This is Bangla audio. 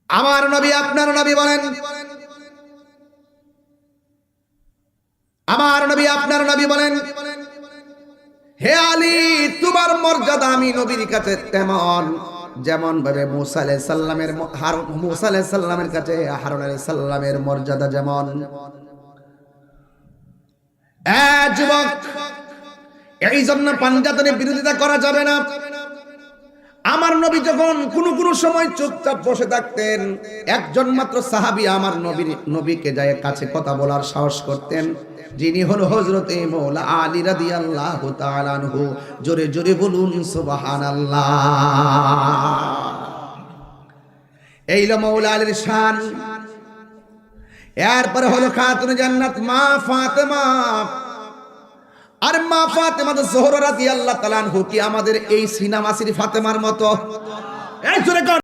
আমার নবী আপনার নবী বলেন, আমার নবী আপনার নবী বলেন, হে আলী, তোমার মর্যাদা আমি নবীর কাছে তেমন যেমন ভাবে মুসা আলাইহিস সালামের কাছে হারুন আলাইহিস সালামের মর্যাদা যেমন। যুবক, এই জন্য পাঞ্জাতনের বিরোধিতা করা যাবে না। আমার নবী যখন কোন সময় চুপচাপ বসে থাকতেন, একজন মাত্র সাহাবী আমার নবীকে যায় কাছে কথা বলার সাহস করতেন, যিনি হলো হযরতে মাওলা আলী রাদিয়াল্লাহু তাআলা আনহু। জোরে জোরে বলুন সুবহানাল্লাহ। এই হলো মাওলা আলীর শান। এরপরে হলো খাতুনে জান্নাত মা ফাতেমা। আর মা ফাতেমা জোহরা রাদিয়াল্লাহু তাআলা আনহু কি আমাদের এই সিনেমা সিরি ফাতেমার মতো? এই জোরে